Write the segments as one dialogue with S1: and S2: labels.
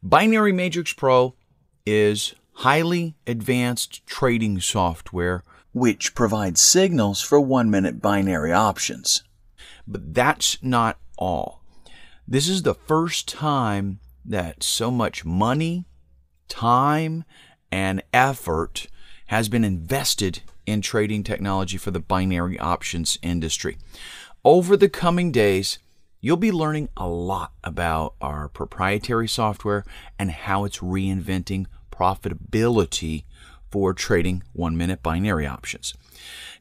S1: Binary Matrix Pro is highly advanced trading software which provides signals for 1-minute binary options. But that's not all. This is the first time that so much money, time, and effort has been invested in trading technology for the binary options industry. Over the coming days, you'll be learning a lot about our proprietary software and how it's reinventing profitability for trading 1-minute binary options.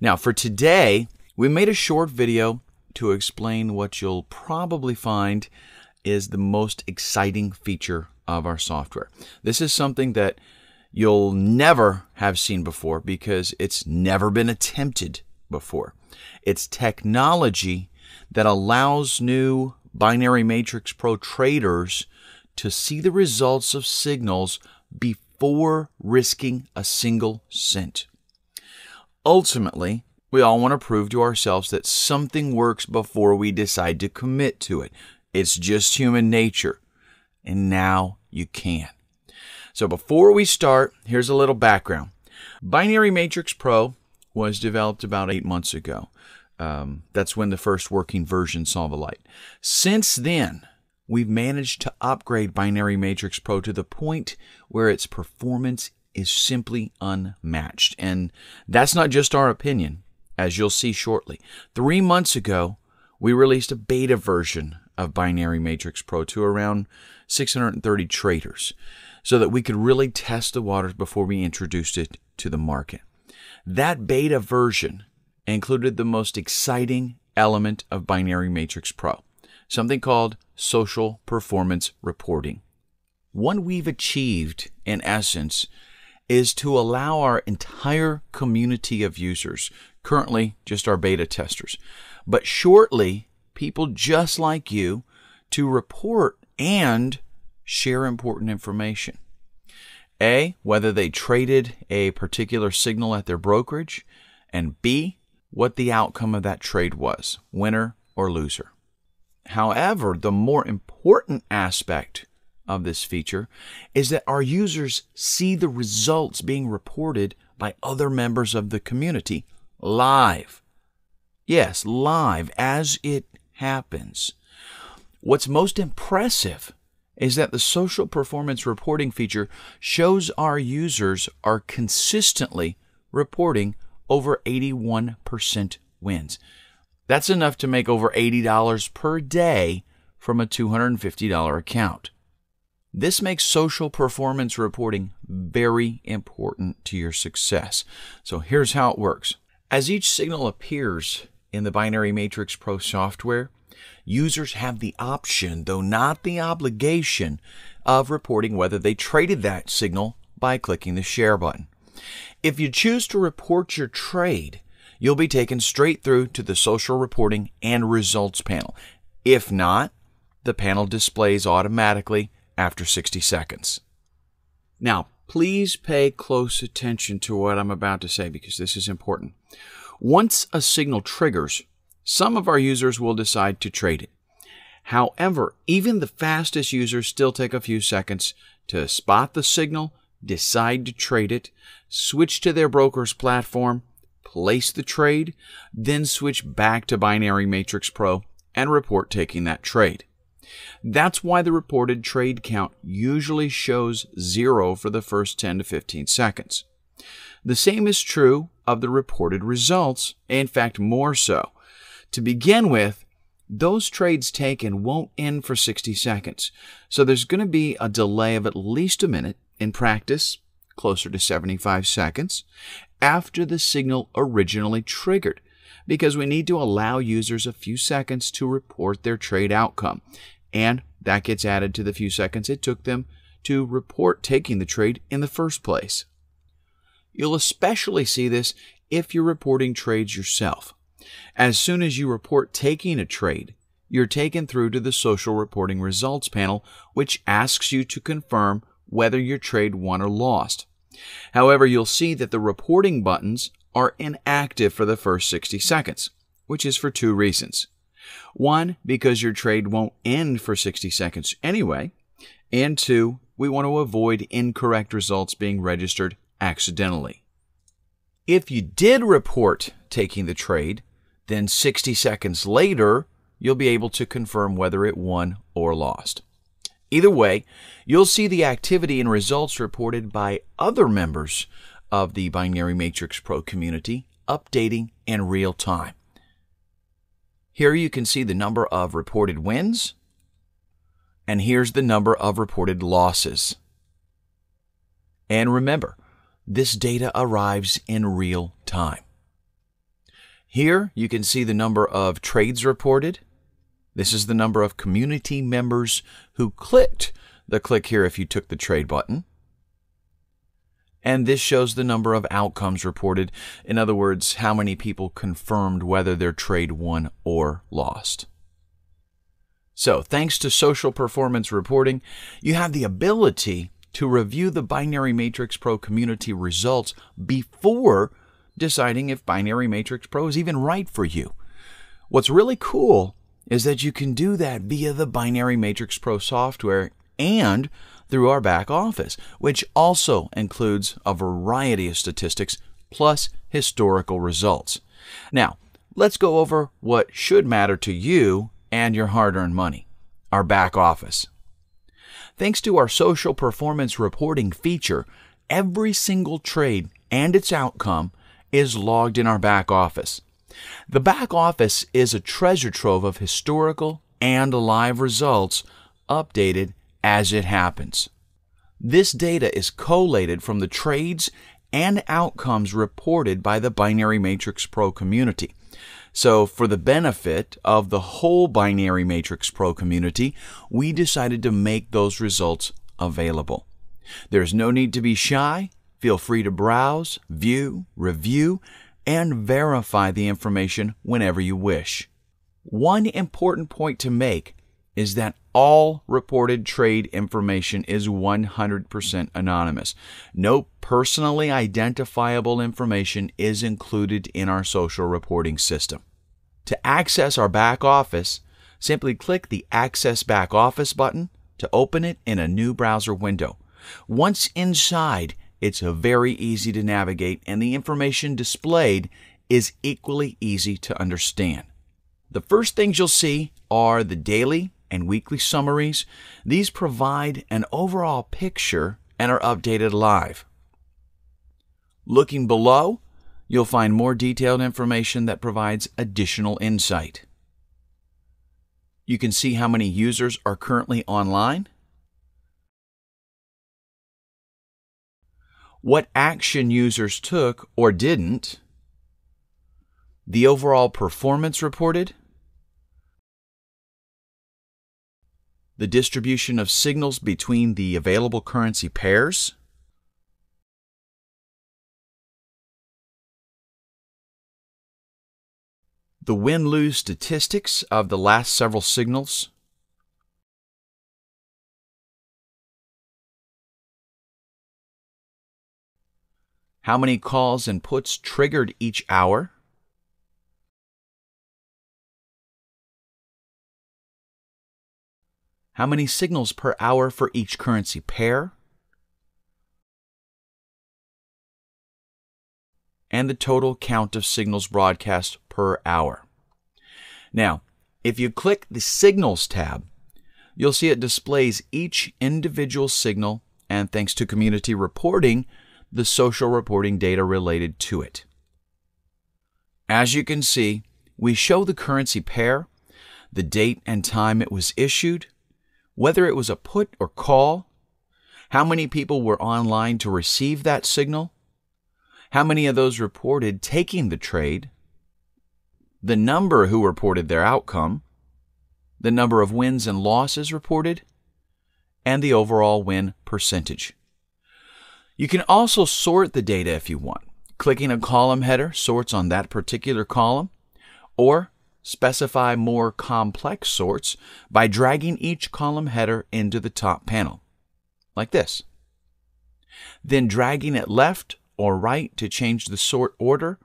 S1: Now, for today, we made a short video to explain what you'll probably find is the most exciting feature of our software. This is something that you'll never have seen before because it's never been attempted before. It's technology that allows new Binary Matrix Pro traders to see the results of signals before risking a single cent. Ultimately, we all want to prove to ourselves that something works before we decide to commit to it. It's just human nature. And now you can. So before we start, here's a little background. Binary Matrix Pro was developed about 8 months ago. That's when the first working version saw the light. Since then, we've managed to upgrade Binary Matrix Pro to the point where its performance is simply unmatched. And that's not just our opinion, as you'll see shortly. 3 months ago, we released a beta version of Binary Matrix Pro to around 630 traders so that we could really test the waters before we introduced it to the market. That beta version included the most exciting element of Binary Matrix Pro, something called social performance reporting. What we've achieved, in essence, is to allow our entire community of users, currently just our beta testers, but shortly people just like you, to report and share important information. A, whether they traded a particular signal at their brokerage, and B, what the outcome of that trade was, winner or loser. However, the more important aspect of this feature is that our users see the results being reported by other members of the community live. Yes, live, as it happens. What's most impressive is that the social performance reporting feature shows our users are consistently reporting over 81% wins. That's enough to make over $80 per day from a $250 account. This makes social performance reporting very important to your success. So here's how it works. As each signal appears in the Binary Matrix Pro software, users have the option, though not the obligation, of reporting whether they traded that signal by clicking the share button. If you choose to report your trade, you'll be taken straight through to the social reporting and results panel. If not, the panel displays automatically after 60 seconds. Now, please pay close attention to what I'm about to say because this is important. Once a signal triggers, some of our users will decide to trade it. However, even the fastest users still take a few seconds to spot the signal, decide to trade it, switch to their broker's platform, place the trade, then switch back to Binary Matrix Pro and report taking that trade. That's why the reported trade count usually shows 0 for the first 10 to 15 seconds. The same is true of the reported results, in fact more so. To begin with, those trades taken won't end for 60 seconds, so there's going to be a delay of at least a minute, in practice closer to 75 seconds, after the signal originally triggered, because we need to allow users a few seconds to report their trade outcome, and that gets added to the few seconds it took them to report taking the trade in the first place. You'll especially see this if you're reporting trades yourself. As soon as you report taking a trade, you're taken through to the social reporting results panel, which asks you to confirm whether your trade won or lost. However, you'll see that the reporting buttons are inactive for the first 60 seconds, which is for 2 reasons. One, because your trade won't end for 60 seconds anyway, and 2, we want to avoid incorrect results being registered accidentally. If you did report taking the trade, then 60 seconds later, you'll be able to confirm whether it won or lost. Either way, you'll see the activity and results reported by other members of the Binary Matrix Pro community updating in real time. Here you can see the number of reported wins, and here's the number of reported losses. And remember, this data arrives in real time. Here you can see the number of trades reported. This is the number of community members who clicked the click here if you took the trade button. And this shows the number of outcomes reported. In other words, how many people confirmed whether their trade won or lost. So, thanks to social performance reporting, you have the ability to review the Binary Matrix Pro community results before deciding if Binary Matrix Pro is even right for you. What's really cool is that you can do that via the Binary Matrix Pro software and through our back office, which also includes a variety of statistics plus historical results. Now, let's go over what should matter to you and your hard-earned money, our back office. Thanks to our social performance reporting feature, every single trade and its outcome is logged in our back office. The back office is a treasure trove of historical and live results updated as it happens. This data is collated from the trades and outcomes reported by the Binary Matrix Pro community. So for the benefit of the whole Binary Matrix Pro community, we decided to make those results available. There's no need to be shy. Feel free to browse, view, review, and verify the information whenever you wish. One important point to make is that all reported trade information is 100% anonymous. No personally identifiable information is included in our social reporting system. To access our back office, simply click the Access Back Office button to open it in a new browser window. Once inside, it's very easy to navigate, and the information displayed is equally easy to understand. The first things you'll see are the daily and weekly summaries. These provide an overall picture and are updated live. Looking below, you'll find more detailed information that provides additional insight. You can see how many users are currently online, what action users took or didn't, the overall performance reported, the distribution of signals between the available currency pairs, the win-lose statistics of the last several signals, how many calls and puts triggered each hour, how many signals per hour for each currency pair, and the total count of signals broadcast per hour. Now, if you click the Signals tab, you'll see it displays each individual signal, and thanks to community reporting, the social reporting data related to it. As you can see, we show the currency pair, the date and time it was issued, whether it was a put or call, how many people were online to receive that signal, how many of those reported taking the trade, the number who reported their outcome, the number of wins and losses reported, and the overall win percentage. You can also sort the data if you want. Clicking a column header sorts on that particular column, or specify more complex sorts by dragging each column header into the top panel, like this. Then dragging it left or right to change the sort order,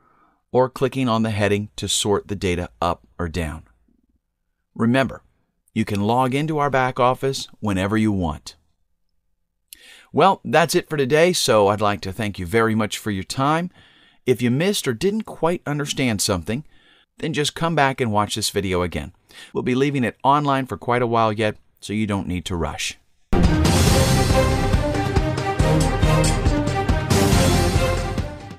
S1: or clicking on the heading to sort the data up or down. Remember, you can log into our back office whenever you want. Well, that's it for today, so I'd like to thank you very much for your time. If you missed or didn't quite understand something, then just come back and watch this video again. We'll be leaving it online for quite a while yet, so you don't need to rush.